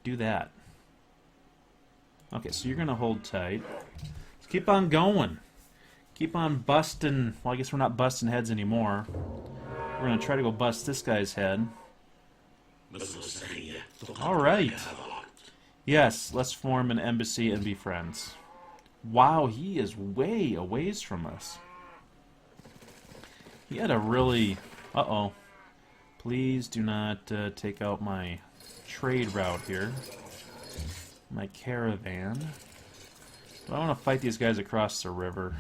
do that. Okay, so you're going to hold tight. Let's keep on going. Keep on busting. Well, I guess we're not busting heads anymore. We're going to try to go bust this guy's head. Alright. Yes, let's form an embassy and be friends. Wow, he is way a ways from us. He had a really... Uh-oh. Please do not take out my trade route here. My caravan. Do I want to fight these guys across the river?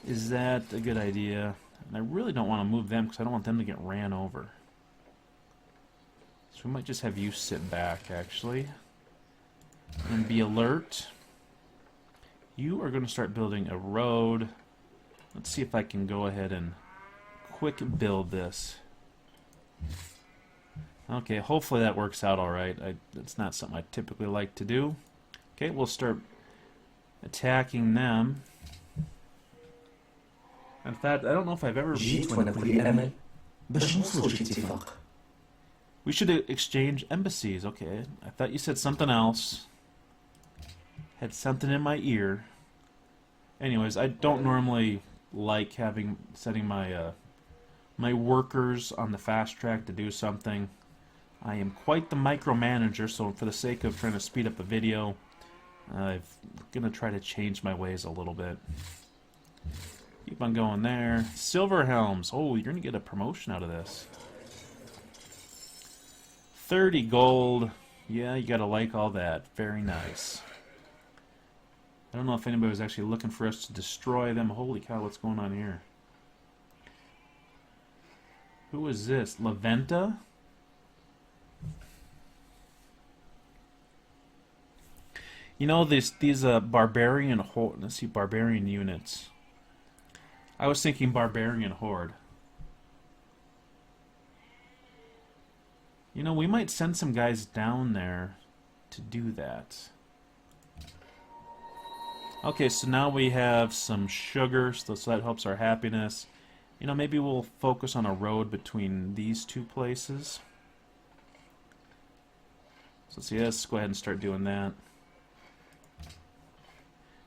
Is that a good idea? And I really don't want to move them because I don't want them to get ran over. So we might just have you sit back, actually. And be alert. You are going to start building a road. Let's see if I can go ahead and quick build this. Okay, hopefully that works out alright. It's not something I typically like to do. Okay, we'll start attacking them. In fact, I don't know if I've ever... We should exchange embassies. Okay, I thought you said something else. Had something in my ear. Anyways, I don't normally like setting my my workers on the fast track to do something. I am quite the micromanager, so for the sake of trying to speed up the video, I'm gonna try to change my ways a little bit. Keep on going there. Silver Helms. Oh, you're gonna get a promotion out of this. 30 gold. Yeah, you gotta like all that. Very nice. I don't know if anybody was actually looking for us to destroy them. Holy cow, what's going on here? Who is this? Laventa? You know, these barbarian horde. Let's see, barbarian units. I was thinking barbarian horde. You know, we might send some guys down there to do that. Okay, so now we have some sugar, so that helps our happiness. You know, maybe we'll focus on a road between these two places. So let's go ahead and start doing that.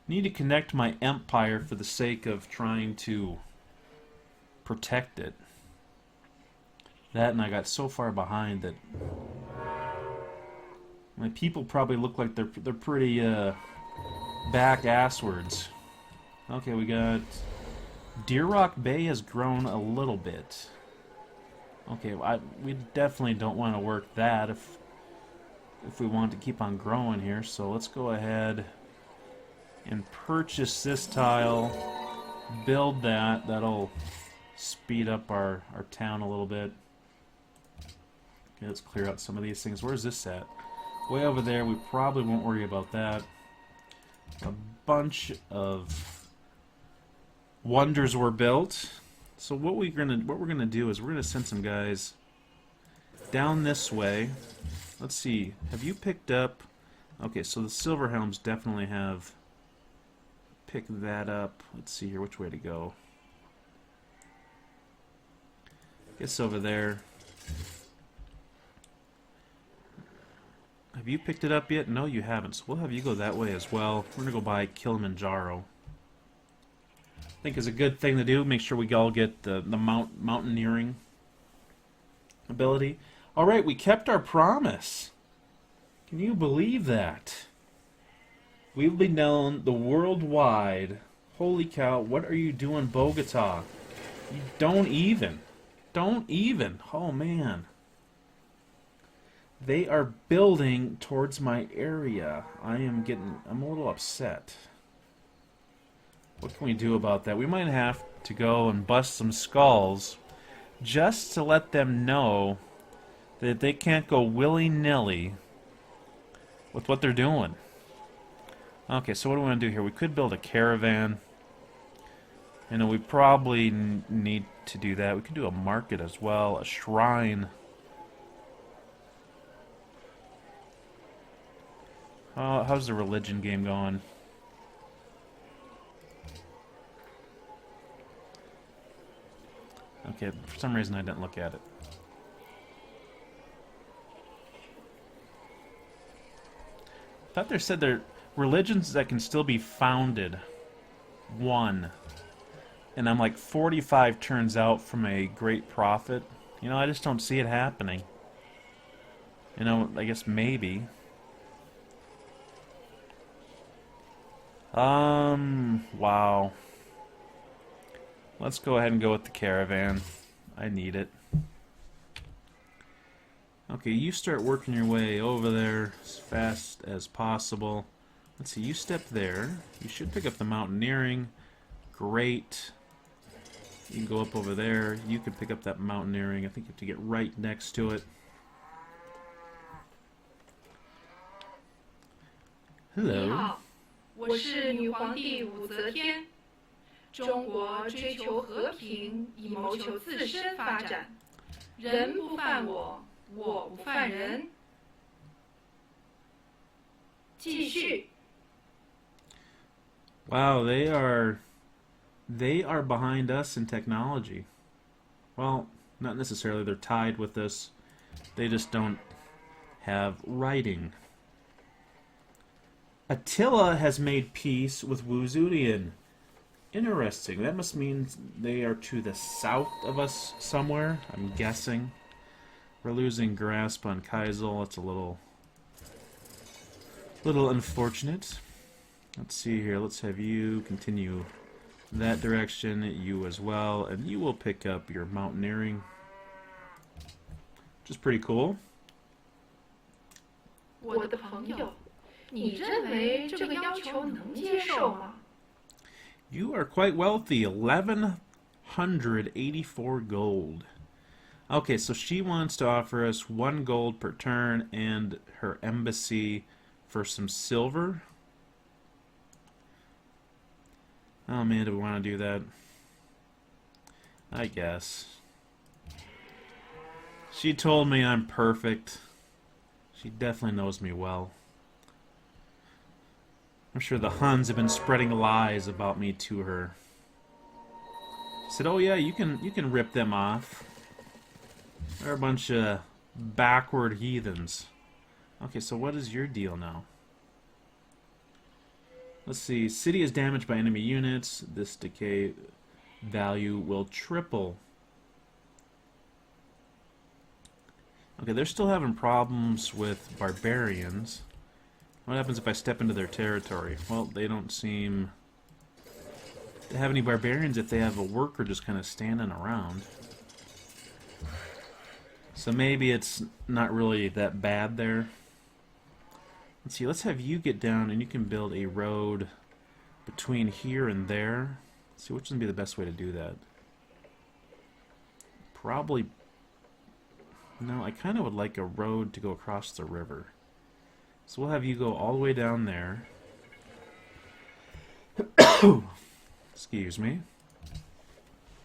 Need to connect my empire for the sake of trying to protect it. That, and I got so far behind that my people probably look like they're pretty back asswards. Okay, we got Deer Rock Bay has grown a little bit. Okay, we definitely don't want to work that if we want to keep on growing here. So let's go ahead and purchase this tile, build that. That'll speed up our town a little bit. Okay, let's clear out some of these things. Where's this at? Way over there. We probably won't worry about that. A bunch of wonders were built. So what we're gonna do is we're gonna send some guys down this way. Let's see. Have you picked up? Okay, so the Silver Helms definitely have picked that up. Let's see here which way to go. Guess over there. Have you picked it up yet? No, you haven't. So we'll have you go that way as well. We're gonna go by Kilimanjaro. I think is a good thing to do. Make sure we all get the mountaineering ability. All right, we kept our promise. Can you believe that? We'll be known the worldwide. Holy cow! What are you doing, Bogota? You don't even. Oh man. They are building towards my area. I'm a little upset. What can we do about that? We might have to go and bust some skulls just to let them know that they can't go willy-nilly with what they're doing. Okay, so what do we want to do here? We could build a caravan. You know, we probably need to do that. We could do a market as well, a shrine. How's the religion game going? Okay, for some reason I didn't look at it. I thought they said there are religions that can still be founded. One. And I'm like 45 turns out from a great prophet. You know, I just don't see it happening. You know, I guess maybe. Wow. Let's go ahead and go with the caravan. I need it. Okay, you start working your way over there as fast as possible. Let's see, you step there. You should pick up the mountaineering. Great. You can go up over there. You can pick up that mountaineering. I think you have to get right next to it. Hello. 我是女皇帝武则天。中国追求和平，以谋求自身发展。人不犯我，我不犯人。继续。Wow, they are behind us in technology. Well, not necessarily. They're tied with us. They just don't have writing. Attila has made peace with Wuzunian. Interesting. That must mean they are to the south of us somewhere, I'm guessing. We're losing grasp on Kaisel. That's a little unfortunate. Let's see here. Let's have you continue that direction. You as well. And you will pick up your mountaineering, which is pretty cool. 我的朋友，你认为这个要求能接受吗？ You are quite wealthy. 1,184 gold. Okay, so she wants to offer us 1 gold per turn and her embassy for some silver. Oh man, do we want to do that? I guess. She told me I'm perfect. She definitely knows me well. I'm sure the Huns have been spreading lies about me to her. She said, "Oh yeah, you can rip them off. They're a bunch of backward heathens." Okay, so what is your deal now? Let's see. City is damaged by enemy units. This decay value will triple. Okay, they're still having problems with barbarians. What happens if I step into their territory? Well, they don't seem to have any barbarians if they have a worker just kind of standing around. So maybe it's not really that bad there. Let's see, let's have you get down and you can build a road between here and there. Let's see, which would be the best way to do that? Probably... No, I kind of would like a road to go across the river. So we'll have you go all the way down there. Excuse me.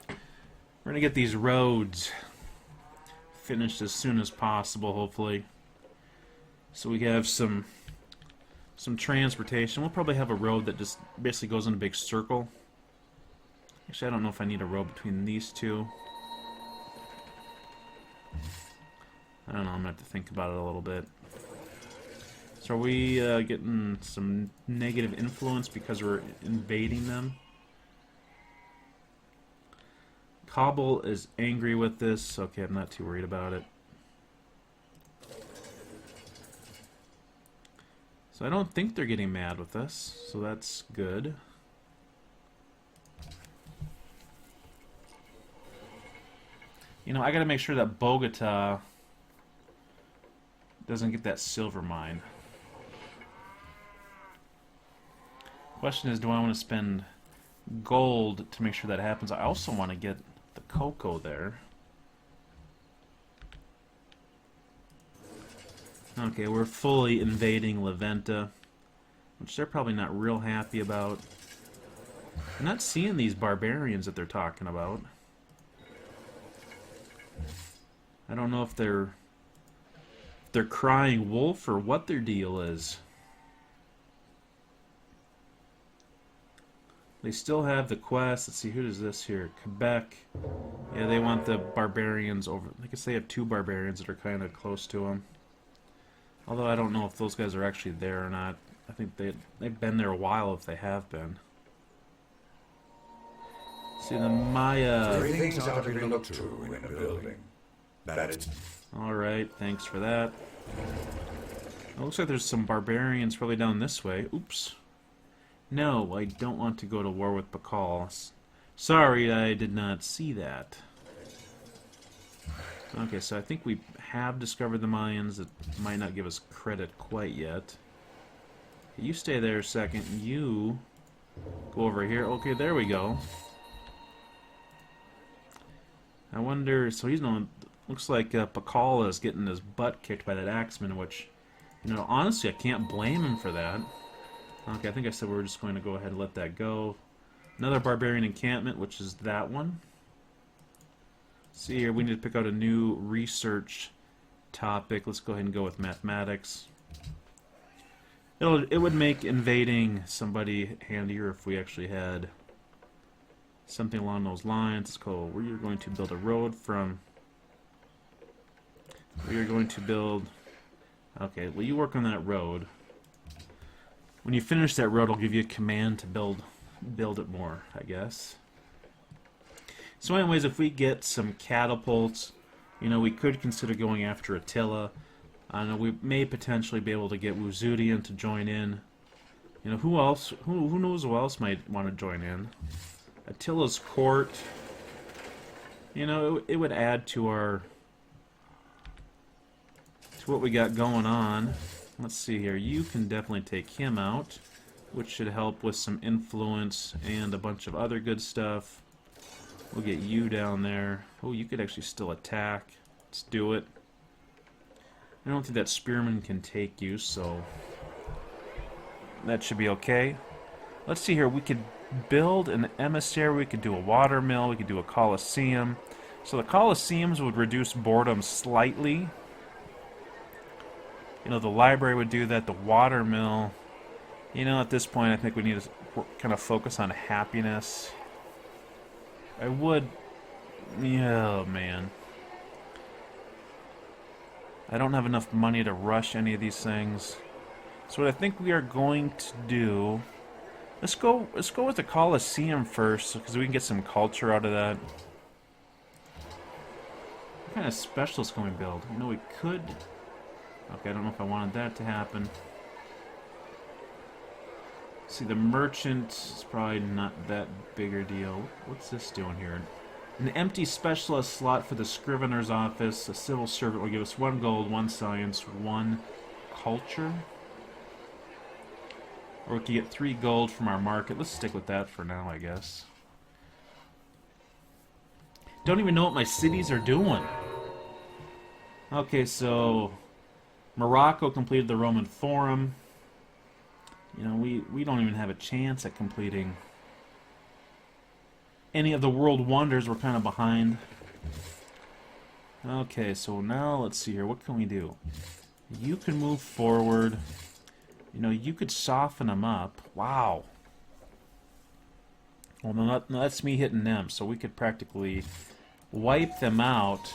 We're going to get these roads finished as soon as possible, hopefully. So we have some transportation. We'll probably have a road that just basically goes in a big circle. Actually, I don't know if I need a road between these two. I don't know, I'm going to have to think about it a little bit. So are we getting some negative influence because we're invading them? Kabul is angry with this. Okay, I'm not too worried about it. So I don't think they're getting mad with us, so that's good. You know, I gotta make sure that Bogota doesn't get that silver mine. Question is, do I want to spend gold to make sure that happens? I also want to get the cocoa there. Okay, we're fully invading Leventa, which they're probably not real happy about. I'm not seeing these barbarians that they're talking about. I don't know if they're crying wolf or what their deal is. They still have the quest. Let's see, who does this here? Quebec. Yeah, they want the barbarians over. I guess they have 2 barbarians that are kind of close to them. Although I don't know if those guys are actually there or not. I think they've been there a while if they have been. See, the Maya... Three things are to be looked to in a building. That is... Alright, thanks for that. It looks like there's some barbarians probably down this way. Oops. No, I don't want to go to war with Pakal. Sorry, I did not see that. Okay, so I think we have discovered the Mayans. It might not give us credit quite yet. You stay there a second. You go over here. Okay, there we go. I wonder... So he's no... Looks like Pakal is getting his butt kicked by that axeman, which, you know, honestly, I can't blame him for that. Okay, I think I said we were just going to go ahead and let that go. Another barbarian encampment, which is that one. See here, we need to pick out a new research topic. Let's go ahead and go with mathematics. It would make invading somebody handier if we actually had something along those lines. It's called, we are going to build a road from... We are going to build... Okay, well, you work on that road. When you finish that road, I'll give you a command to build it more, I guess. So anyways, if we get some catapults, you know, we could consider going after Attila. I know we may potentially be able to get Wuzudian to join in. You know, who else? Who knows who else might want to join in? Attila's court. You know, it would add to our... what we got going on. Let's see here. You can definitely take him out, which should help with some influence and a bunch of other good stuff. We'll get you down there. Oh, you could actually still attack. Let's do it. I don't think that spearman can take you, so that should be okay. Let's see here. We could build an emissary. We could do a watermill. We could do a coliseum. So the coliseums would reduce boredom slightly. You know, the library would do that, the watermill. You know, at this point, I think we need to kind of focus on happiness. I would... Yeah, oh, man. I don't have enough money to rush any of these things. So what I think we are going to do... Let's go with the Colosseum first, because we can get some culture out of that. What kind of specialist can we build? You know, we could... Okay, I don't know if I wanted that to happen. See, the merchant is probably not that big a deal. What's this doing here? An empty specialist slot for the scrivener's office. A civil servant will give us 1 gold, 1 science, 1 culture. Or we could get 3 gold from our market. Let's stick with that for now, I guess. Don't even know what my cities are doing. Okay, so... Morocco completed the Roman Forum. You know, we don't even have a chance at completing any of the world wonders. We're kind of behind. Okay, so now let's see here. What can we do? You can move forward. You know, you could soften them up. Wow. Well, no, that's me hitting them, so we could practically wipe them out.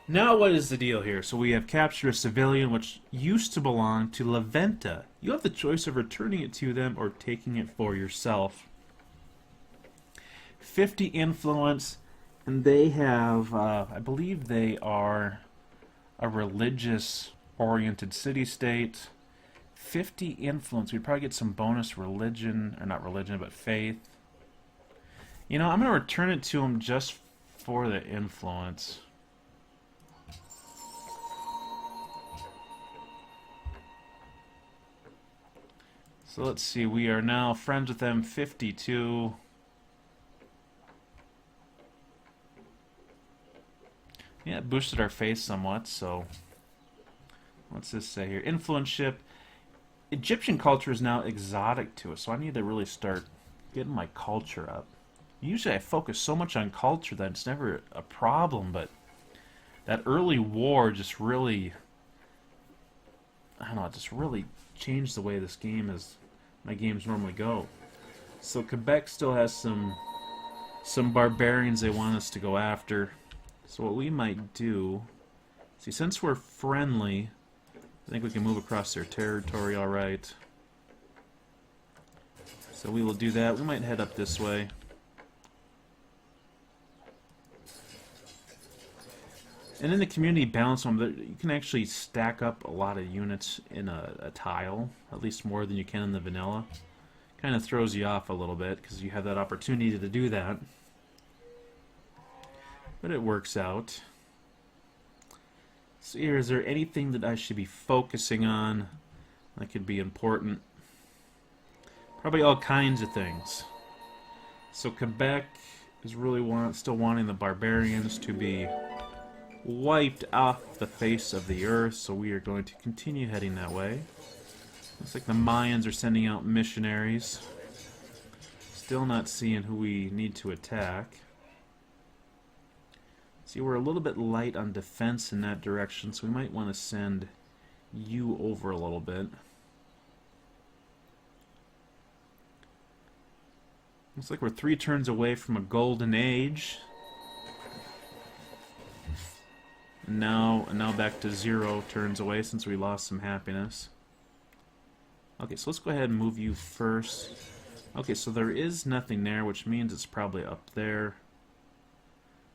Now what is the deal here? So we have captured a civilian which used to belong to La Venta. You have the choice of returning it to them or taking it for yourself. 50 influence, and they have, I believe they are a religious-oriented city-state. 50 influence. We'd probably get some bonus religion, or not religion, but faith. You know, I'm going to return it to them just for the influence. So let's see, we are now friends with them, 52. Yeah, it boosted our face somewhat, so... What's this say here? Influenceship. Egyptian culture is now exotic to us, so I need to really start getting my culture up. Usually I focus so much on culture that it's never a problem, but that early war just really... I don't know, it just really changed the way this game is... my games normally go. So Quebec still has some barbarians they want us to go after. So what we might do is See, since we're friendly, I think we can move across their territory all right. So we will do that. We might head up this way. And in the community balance one, you can actually stack up a lot of units in a tile, at least more than you can in the vanilla. Kind of throws you off a little bit because you have that opportunity to do that. But it works out. So here, is there anything that I should be focusing on that could be important? Probably all kinds of things. So Quebec is really still wanting the barbarians to be wiped off the face of the earth, so we are going to continue heading that way. Looks like the Mayans are sending out missionaries. Still not seeing who we need to attack. See, we're a little bit light on defense in that direction, so we might want to send you over a little bit. Looks like we're 3 turns away from a golden age. And now back to 0 turns away since we lost some happiness. Okay, so let's go ahead and move you first. Okay, so there is nothing there, which means it's probably up there.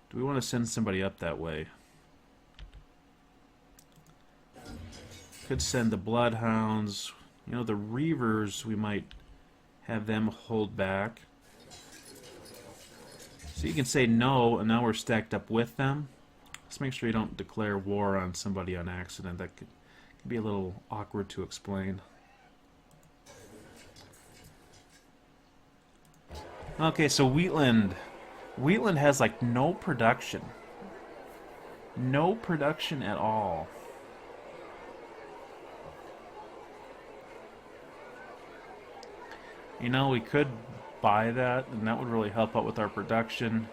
Do we want to send somebody up that way? Could send the Bloodhounds. You know, the Reavers, we might have them hold back. So you can say no, and now we're stacked up with them. Let's make sure you don't declare war on somebody on accident. That could be a little awkward to explain. Okay, so Wheatland. Wheatland has like no production. No production at all. You know, we could buy that, and that would really help out with our production.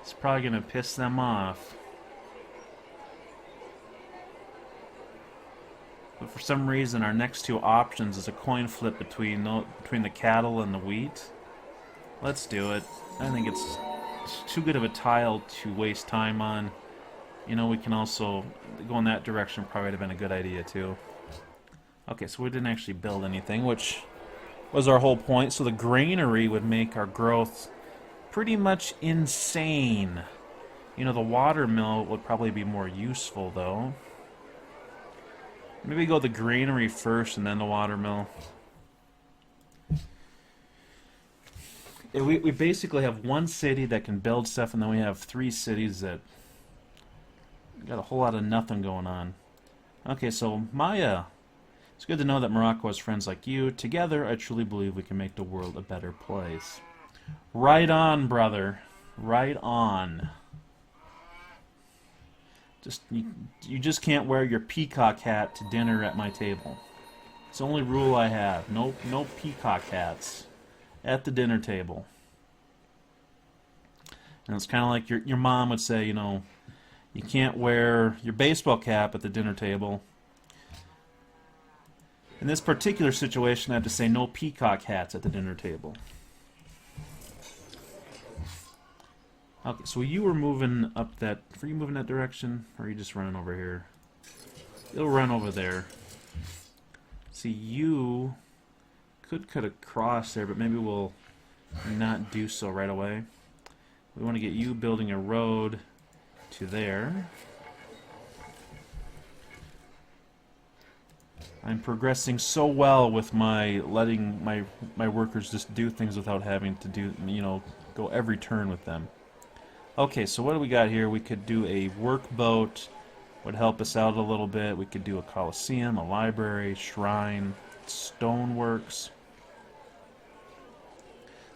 It's probably going to piss them off. But for some reason, our next 2 options is a coin flip between the cattle and the wheat. Let's do it. I think it's too good of a tile to waste time on. You know, we can also go in that direction. Probably would have been a good idea too. Okay, so we didn't actually build anything, which was our whole point. So the granary would make our growth pretty much insane. You know, the watermill would probably be more useful, though. Maybe go the granary first and then the watermill. We basically have 1 city that can build stuff, and then we have 3 cities that got a whole lot of nothing going on. Okay, so Maya. It's good to know that Morocco has friends like you. Together, I truly believe we can make the world a better place. Right on, brother. Right on. You just can't wear your peacock hat to dinner at my table. It's the only rule I have. No peacock hats at the dinner table. And it's kind of like your mom would say, you know, you can't wear your baseball cap at the dinner table. In this particular situation, I have to say no peacock hats at the dinner table. Okay, so you were moving up that... Were you moving that direction? Or are you just running over here? You'll run over there. See, you could cut across there, but maybe we'll not do so right away. We want to get you building a road to there. I'm progressing so well with my letting my workers just do things without having to do, you know, go every turn with them. Okay, so what do we got here? We could do a workboat, would help us out a little bit. We could do a coliseum, a library, shrine, stoneworks.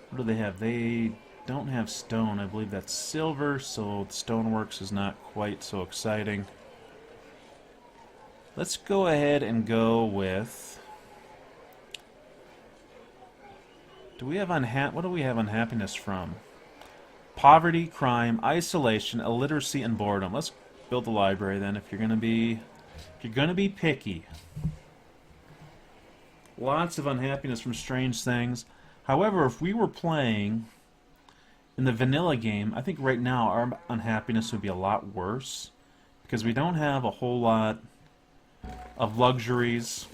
What do they have? They don't have stone. I believe that's silver, so stoneworks is not quite so exciting. Let's go ahead and go with... what do we have unhappiness from? Poverty, crime, isolation, illiteracy, and boredom. Let's build the library then if you're gonna be picky. Lots of unhappiness from strange things. However, if we were playing in the vanilla game, I think right now our unhappiness would be a lot worse because we don't have a whole lot of luxuries.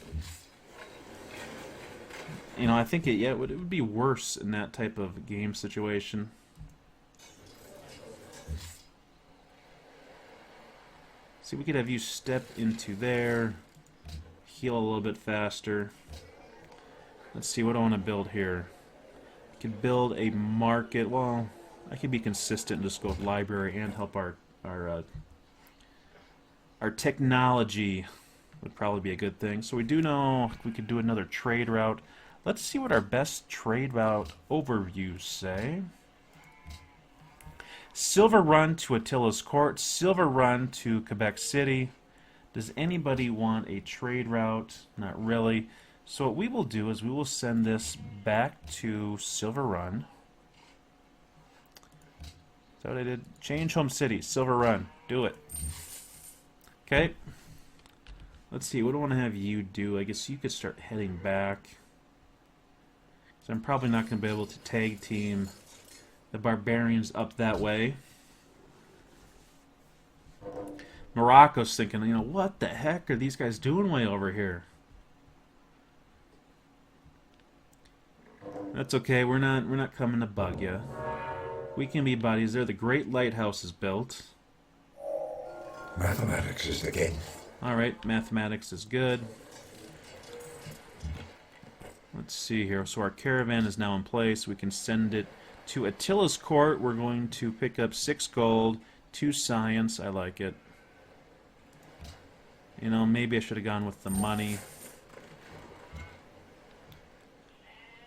You know, I think it would be worse in that type of game situation. See, we could have you step into there, heal a little bit faster. Let's see, what do I want to build here? I could build a market. Well, I could be consistent and just go with library and help our technology would probably be a good thing. So we do know we could do another trade route. Let's see what our best trade route overviews say. Silver Run to Attila's Court, Silver Run to Quebec City. Does anybody want a trade route? Not really. So what we will do is we will send this back to Silver Run. Is that what I did? Change home city, Silver Run. Do it. Okay. Let's see, what do I want to have you do? I guess you could start heading back. So I'm probably not going to be able to tag team the barbarians up that way. Morocco's thinking, you know, what the heck are these guys doing way over here? That's okay. We're not coming to bug you. We can be buddies. There, the Great Lighthouse is built. Mathematics is the game. All right, mathematics is good. Let's see here. So our caravan is now in place. We can send it to Attila's Court. We're going to pick up 6 gold, 2 science. I like it. You know, maybe I should have gone with the money.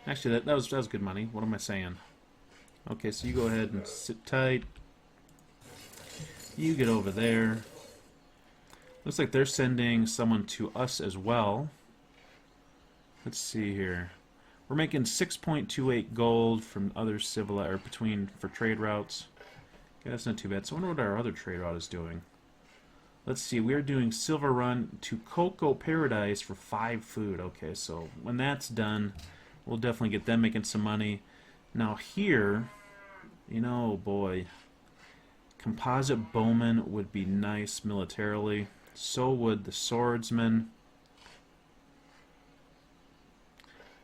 Actually, that was good money. What am I saying? Okay, so you go ahead and sit tight. You get over there. Looks like they're sending someone to us as well. Let's see here. We're making 6.28 gold from other for trade routes. Okay, that's not too bad. So I wonder what our other trade route is doing. Let's see. We are doing Silver Run to Cocoa Paradise for 5 food. Okay, so when that's done, we'll definitely get them making some money. Now here, you know, boy, Composite Bowman would be nice militarily. So would the Swordsman.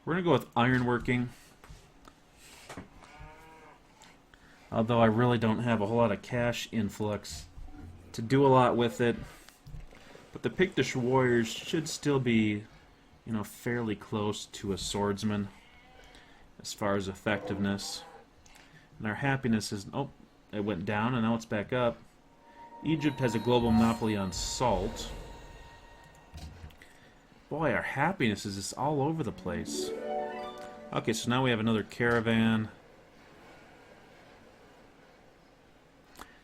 We're going to go with ironworking. Although I really don't have a whole lot of cash influx to do a lot with it. But the Pictish warriors should still be, you know, fairly close to a swordsman as far as effectiveness. And our happiness is... Oh, it went down and now it's back up. Egypt has a global monopoly on salt. Boy, our happiness is just all over the place. Okay, so now we have another caravan.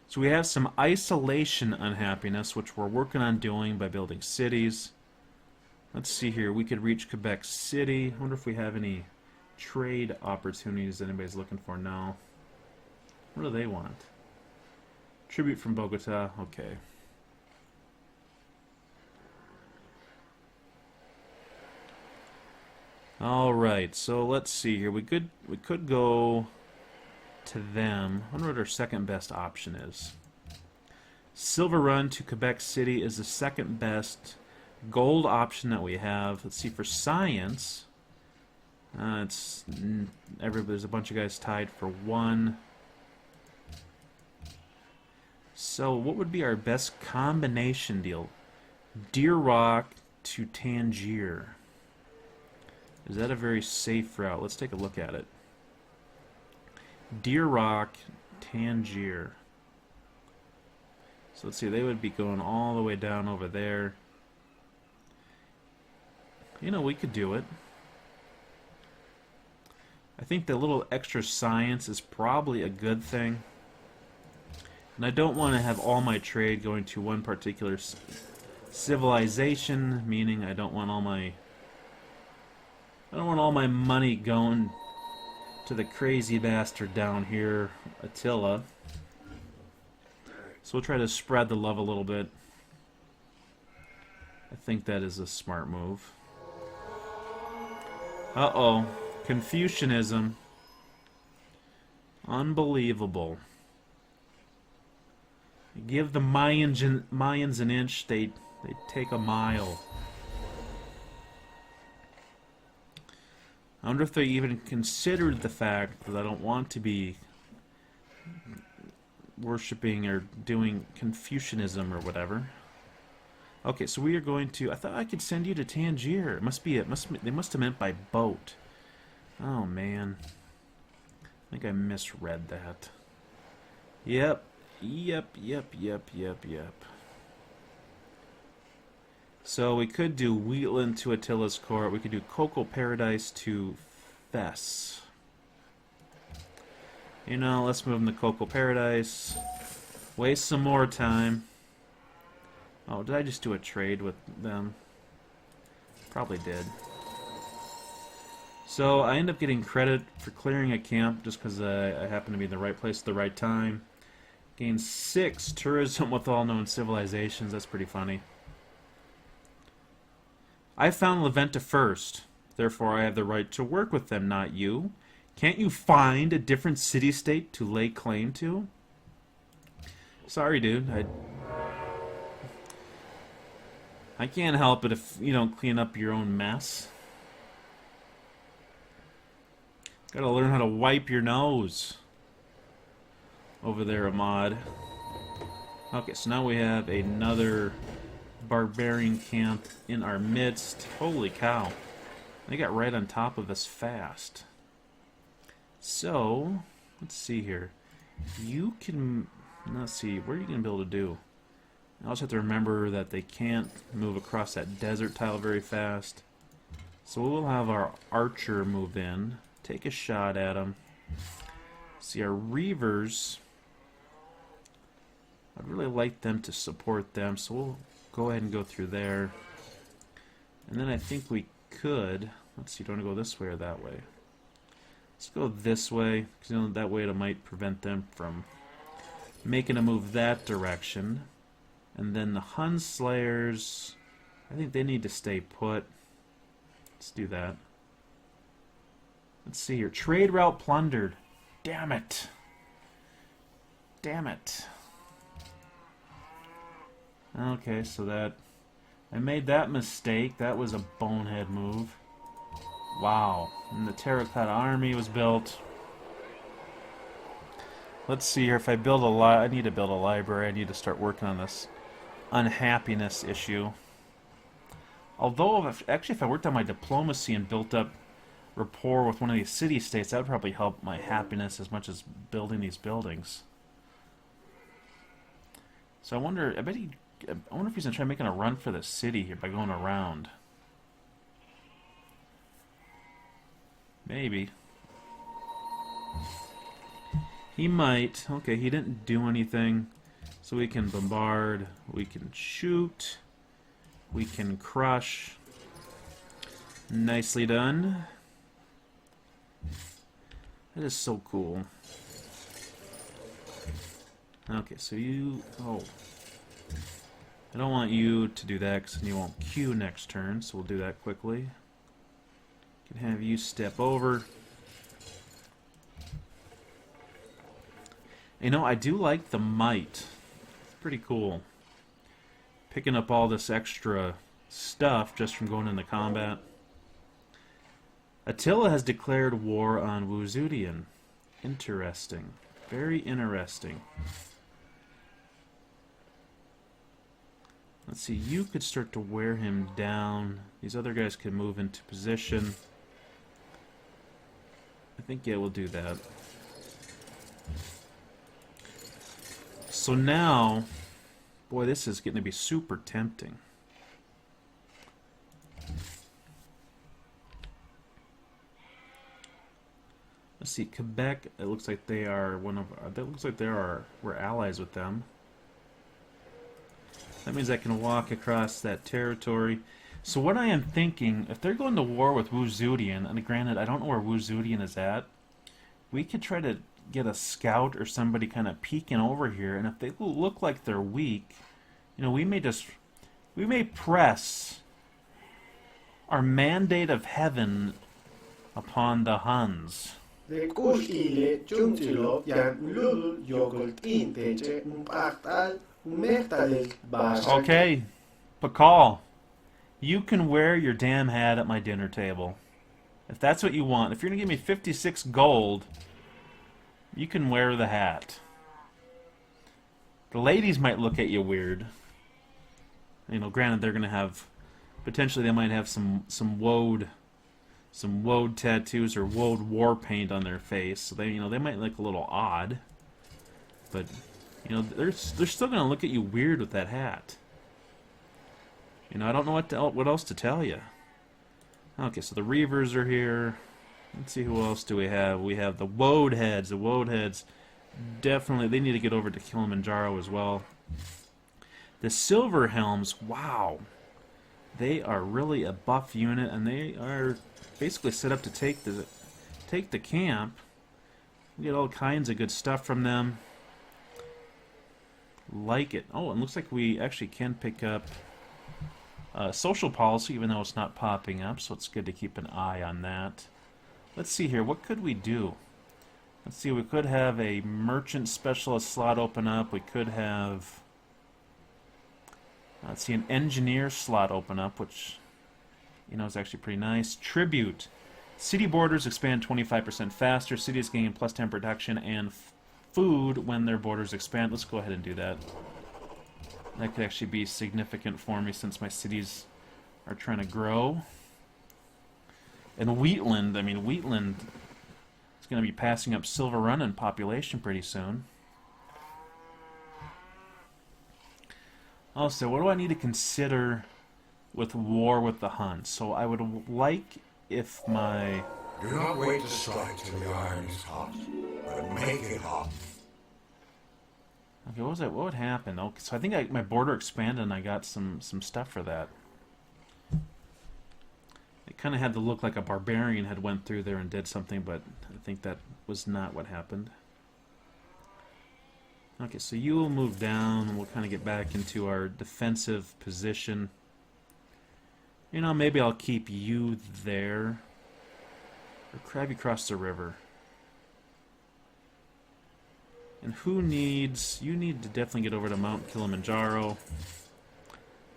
So we have some isolation unhappiness, which we're working on doing by building cities. Let's see here. We could reach Quebec City. I wonder if we have any trade opportunities anybody's looking for now. What do they want? Tribute from Bogota. Okay. Alright, so let's see here. We could go to them. I wonder what our second best option is. Silver Run to Quebec City is the second best gold option that we have. Let's see, for science, there's a bunch of guys tied for 1. So what would be our best combination deal? Deer Rock to Tangier. Is that a very safe route? Let's take a look at it. Deer Rock, Tangier. So let's see, they would be going all the way down over there. You know, we could do it. I think the little extra science is probably a good thing. And I don't want to have all my trade going to one particular civilization, meaning I don't want all my money going to the crazy bastard down here, Attila. So we'll try to spread the love a little bit. I think that is a smart move. Uh-oh. Confucianism. Unbelievable. You give the Mayans an inch, they take a mile. I wonder if they even considered the fact that I don't want to be worshipping or doing Confucianism or whatever. Okay, so we are going to... I thought I could send you to Tangier. They must have meant by boat. Oh, man. I think I misread that. Yep. So we could do Wheatland to Attila's court. We could do Cocoa Paradise to Fes. You know, let's move them to Cocoa Paradise. Waste some more time. Oh, did I just do a trade with them? Probably did. So I end up getting credit for clearing a camp just because I happen to be in the right place at the right time. Gain 6 tourism with all known civilizations. That's pretty funny. I found Leventa first. Therefore, I have the right to work with them, not you. Can't you find a different city-state to lay claim to? Sorry, dude. I can't help it if you don't clean up your own mess. Gotta learn how to wipe your nose. Over there, Ahmad. Okay, so now we have another barbarian camp in our midst. Holy cow. They got right on top of us fast. So, let's see here. You can... Let's see, what are you going to be able to do? I also have to remember that they can't move across that desert tile very fast. So we'll have our archer move in. Take a shot at them. See, our reavers... I'd really like them to support them, so we'll go ahead and go through there. And then I think we could... Let's see, do you want to go this way or that way? Let's go this way, because you know, that way it might prevent them from making a move that direction. And then the Hun Slayers, I think they need to stay put. Let's do that. Let's see here. Trade route plundered. Damn it. Damn it. Okay, so that... I made that mistake. That was a bonehead move. Wow. And the Terracotta Army was built. Let's see here. If I build a I need to build a library. I need to start working on this unhappiness issue. Although, if I worked on my diplomacy and built up rapport with one of these city-states, that would probably help my happiness as much as building these buildings. So I wonder if he's going to try making a run for the city here by going around. Maybe. He might. Okay, he didn't do anything. So we can bombard, we can shoot, we can crush. Nicely done. That is so cool. Okay, so you... Oh. I don't want you to do that because then you won't queue next turn, so we'll do that quickly. Can have you step over. You know, I do like the might. It's pretty cool. Picking up all this extra stuff just from going into combat. Attila has declared war on Wuzudian. Interesting. Very interesting. Let's see, you could start to wear him down. These other guys can move into position. I think, yeah, we'll do that. So now, boy, this is getting to be super tempting. Let's see, Quebec, it looks like they are one of, that looks like we're allies with them. That means I can walk across that territory. So what I am thinking, if they're going to war with Wuzudian, and granted, I don't know where Wuzudian is at, we could try to get a scout or somebody kind of peeking over here, and if they look like they're weak, you know, we may press our mandate of heaven upon the Huns. Lekul ile jumtilo yan lul yogurt inteje mpaktal umektale basha. Okay, Pakal, you can wear your damn hat at my dinner table. If that's what you want. If you're going to give me 56 gold, you can wear the hat. The ladies might look at you weird. You know, granted, they're going to have... Potentially, they might have some woad tattoos or woad war paint on their face. So they might look a little odd. But, they're still going to look at you weird with that hat. I don't know what else to tell you. Okay, so the Reavers are here. Let's see, who else do we have? We have the Woad Heads. The Woad Heads, definitely, they need to get over to Kilimanjaro as well. The Silver Helms, wow. They are really a buff unit, and they are basically set up to take the camp. We get all kinds of good stuff from them. Like it. Oh, it looks like we actually can pick up social policy, even though it's not popping up, so it's good to keep an eye on that. Let's see here. What could we do? Let's see. We could have a merchant specialist slot open up. We could have... let's see, an engineer slot open up, which, is actually pretty nice. Tribute. City borders expand 25% faster. Cities gain plus 10 production and food when their borders expand. Let's go ahead and do that. That could actually be significant for me since my cities are trying to grow. And Wheatland, Wheatland is going to be passing up Silver Run in population pretty soon. Also, what do I need to consider with war with the Huns? So I would like if my... Do not wait to strike till the iron is hot, but make it hot. Okay, what was that? What would happen? Okay, so I think my border expanded and I got some stuff for that. It kind of had to look like a barbarian had went through there and did something, but I think that was not what happened. Okay, so you will move down and we'll kind of get back into our defensive position. Maybe I'll keep you there. Or grab you across the river. And who needs... You need to definitely get over to Mount Kilimanjaro.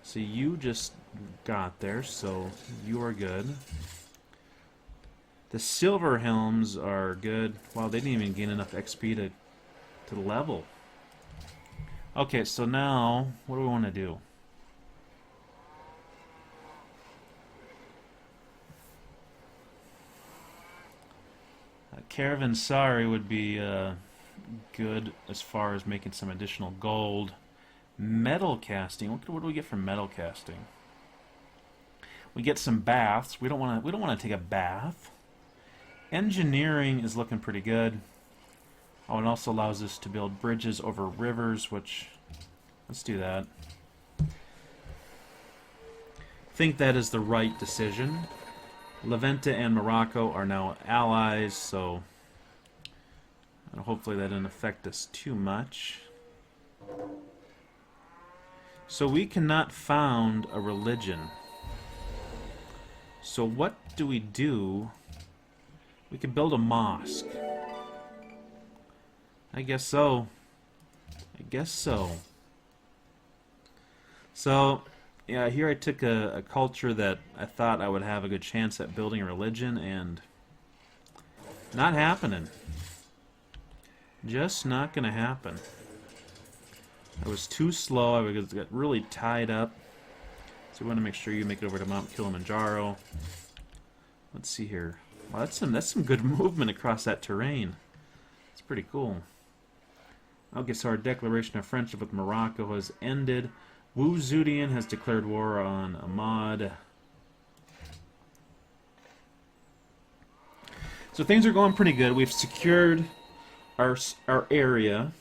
So you just got there, so you are good. The Silver Helms are good. Wow, they didn't even gain enough XP to level. Okay, so now, what do we want to do? Caravansari would be good as far as making some additional gold. Metal casting. What do we get from metal casting? We get some baths. We don't want to take a bath. Engineering is looking pretty good. Oh, it also allows us to build bridges over rivers, which, let's do that. I think that is the right decision. Levante and Morocco are now allies, so hopefully that didn't affect us too much. So we cannot found a religion. So what do? We could build a mosque. I guess so. So, yeah, here I took a culture that I thought I would have a good chance at building a religion, and not happening. Just not going to happen. I was too slow. I got really tied up. So we want to make sure you make it over to Mount Kilimanjaro. Let's see here. Wow, that's some good movement across that terrain. It's pretty cool. Okay, so our declaration of friendship with Morocco has ended. Wu Zudian has declared war on Ahmad. So things are going pretty good. We've secured our area.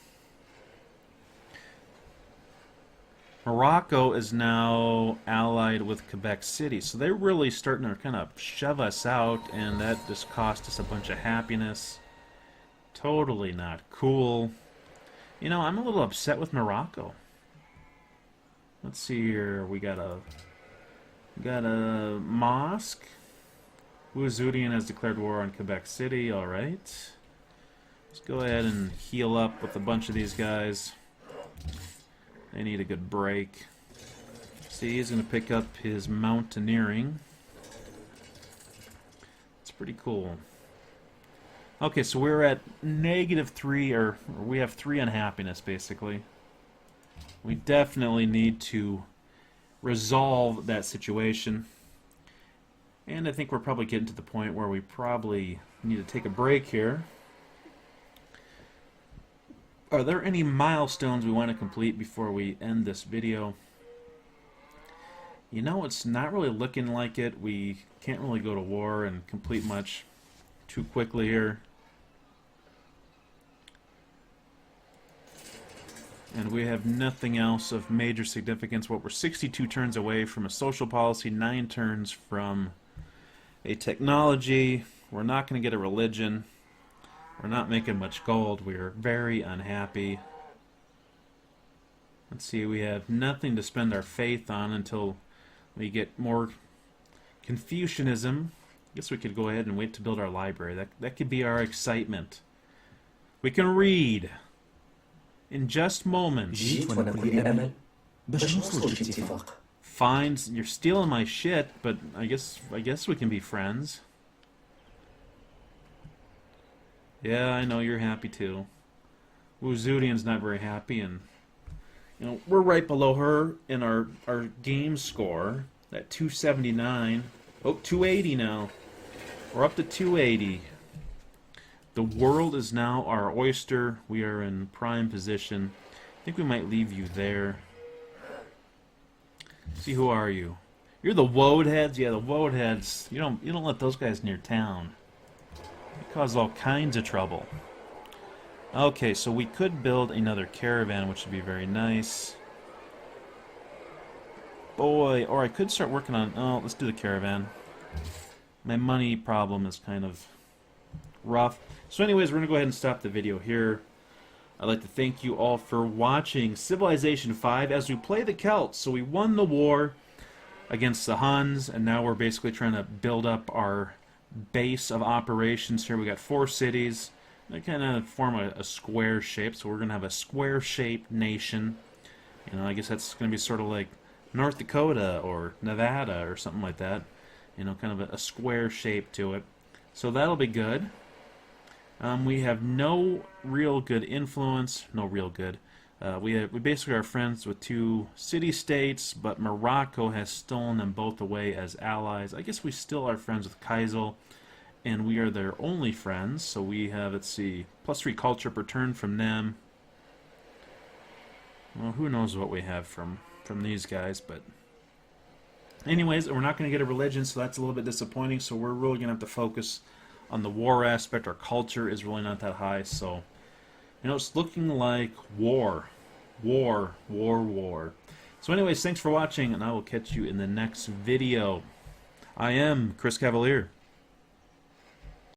Morocco is now allied with Quebec City, so they're really starting to kind of shove us out, and that just cost us a bunch of happiness. Totally not cool. I'm a little upset with Morocco. Let's see here. We got a mosque. Wuzudian has declared war on Quebec City. Alright. Let's go ahead and heal up with a bunch of these guys. They need a good break. See, he's going to pick up his mountaineering. It's pretty cool. Okay, so we're at -3, or we have 3 unhappiness, basically. We definitely need to resolve that situation. And I think we're probably getting to the point where we probably need to take a break here. Are there any milestones we want to complete before we end this video? You know, it's not really looking like it. We can't really go to war and complete much too quickly here. And we have nothing else of major significance. What, we're 62 turns away from a social policy, 9 turns from a technology. We're not going to get a religion. We're not making much gold. We are very unhappy. Let's see, we have nothing to spend our faith on until we get more Confucianism. I guess we could go ahead and wait to build our library. That could be our excitement. We can read in just moments. Fine, you're stealing my shit, but I guess we can be friends. Yeah, I know you're happy too. Wuzudian's not very happy, and you know, we're right below her in our game score at 279. Oh, 280 now. We're up to 280. The world is now our oyster. We are in prime position. I think we might leave you there. See, who are you? You're the Woadheads? Yeah, the Woadheads. You don't let those guys near town. They cause all kinds of trouble. Okay, so we could build another caravan, which would be very nice. Boy, or I could start working on... Oh, let's do the caravan. My money problem is kind of rough. So anyways, we're going to go ahead and stop the video here. I'd like to thank you all for watching Civilization 5 as we play the Celts. So we won the war against the Huns, and now we're basically trying to build up our base of operations here. We got 4 cities. They kind of form a square shape, so we're going to have a square-shaped nation. You know, I guess that's going to be sort of like North Dakota or Nevada or something like that. You know, kind of a square shape to it. So that'll be good. We have no real good influence. No real good. We basically are friends with 2 city-states, but Morocco has stolen them both away as allies. I guess we still are friends with Kaisel, and we are their only friends. So we have, let's see, +3 culture per turn from them. Well, who knows what we have from these guys, but anyways, we're not going to get a religion, so that's a little bit disappointing. So we're really going to have to focus on the war aspect. Our culture is really not that high, so you know, it's looking like war. So anyways, thanks for watching, and I will catch you in the next video. I am Chris Cavalier.